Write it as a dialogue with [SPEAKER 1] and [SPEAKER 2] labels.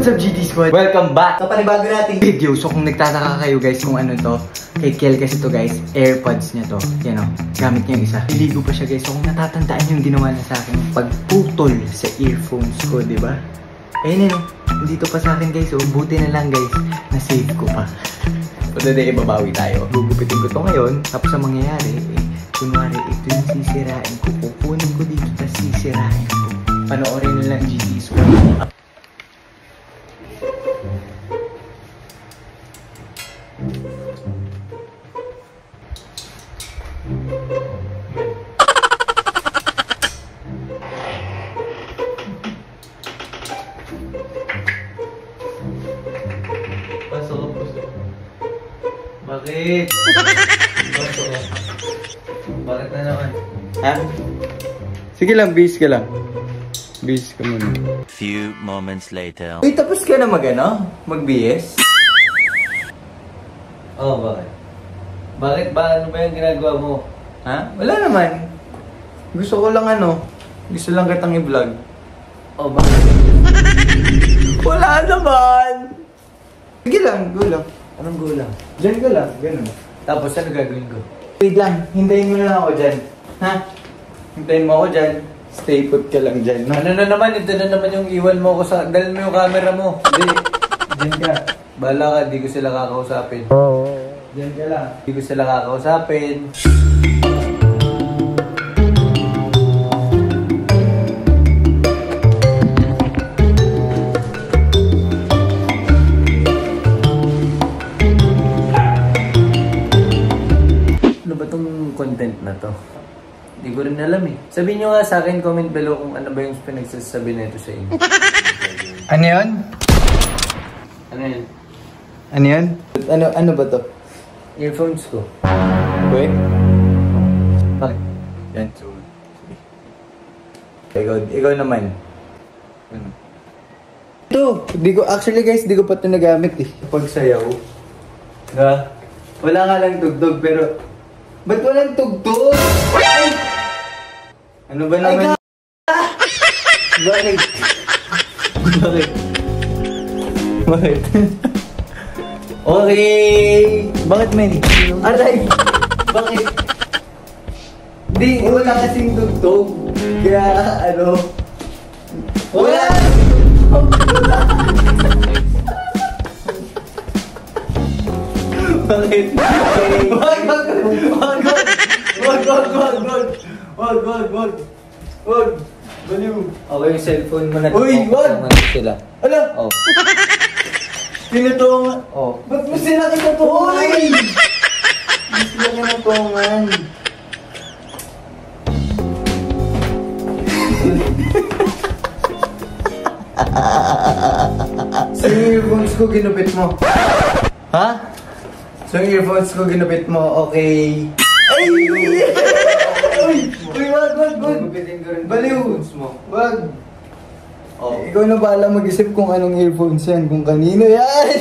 [SPEAKER 1] What's up, GT Squad? Welcome back
[SPEAKER 2] sa panibago nating
[SPEAKER 1] video. So kung nagtataka kayo guys kung ano to, kay Kel kasi to guys, AirPods niya to. Yan o, gamit niya yung isa. Iligo pa siya guys. So kung natatandaan yung ginawa niya sa akin, pagputol sa earphones ko, diba? Ayun yun, nandito pa sa akin guys. So buti na lang guys, na-save ko pa. So today, ibabawi tayo. Gugupitin ko to ngayon. Tapos ang mangyayari, kunwari, ito yung sisirain ko. Kukunin ko dito, tapos sisirain ko. Panoorin na lang GT Squad.
[SPEAKER 2] pasok. Bakit? Pasok. Bakit na naman?
[SPEAKER 1] Ha? Sige lang, bis ka lang. Bis ka muna.
[SPEAKER 3] Few moments later.
[SPEAKER 1] Uy, tapos ka na mag-BS?
[SPEAKER 2] Oh, bakit? Bakit ba? Ano ba yung ginagawa mo?
[SPEAKER 1] Ha? Wala naman. Gusto ko lang gusto lang kitang i-vlog.
[SPEAKER 2] Oh, bakit?
[SPEAKER 1] Wala naman! Sige lang, go lang.
[SPEAKER 2] Anong gulang?
[SPEAKER 1] Diyan ka lang, ganun.
[SPEAKER 2] Tapos ano gagawin ko?
[SPEAKER 1] Wait lang, hintayin mo na lang ako dyan. Ha? Hintayin mo ako dyan. Stay put ka lang dyan.
[SPEAKER 2] Ano na naman? Ito na naman yung iwan mo ko sa... Dalhin mo yung camera mo.
[SPEAKER 1] Hindi, dyan ka.
[SPEAKER 2] Bahala ka, di ko sila kakausapin.
[SPEAKER 1] Dyan ka lang.
[SPEAKER 2] Di ko sila kakausapin. Ano ba tong content na to? Hindi ko rin alam eh. Sabihin nyo nga sa akin, comment below kung ano ba yung pinagsasabi na ito sa inyo.
[SPEAKER 1] Ano yun?
[SPEAKER 2] Ano yun?
[SPEAKER 1] Ano yun? Ano ba to?
[SPEAKER 2] Earphones ko.
[SPEAKER 1] Wait.
[SPEAKER 2] Bakit?
[SPEAKER 1] Yan, so. Ikaw naman. Ano? Ito, actually guys, di ko pa ito nagamit eh. Pagsayaw. Diba? Wala nga lang tugtog pero... Ba't walang tugtog? Ay! Ano ba naman? Bakit? Bakit? Bakit? Okay! Bakit men? Aray! Bakit? Di, wala kasing tugtog. Kaya wala! Bakit? Wag! Baliw!
[SPEAKER 2] Okay, yung cellphone mo na.
[SPEAKER 1] Uy, wag!
[SPEAKER 2] Sila.
[SPEAKER 1] Ala!
[SPEAKER 2] Oh.
[SPEAKER 1] Tinutungan!
[SPEAKER 2] Oh.
[SPEAKER 1] Ba't mo sila kinutungan? Ba't sila kinutungan? So yung earphones ko ginupit mo? Ha? So yung earphones ko ginupit mo, okay? Ay! Uy, wag!
[SPEAKER 2] Gugupitin ko rin
[SPEAKER 1] Baliw!
[SPEAKER 2] earphones mo.
[SPEAKER 1] Wag!
[SPEAKER 2] Oh.
[SPEAKER 1] Ikaw na bahala mag-isip kung anong earphones yan, kung kanino yan!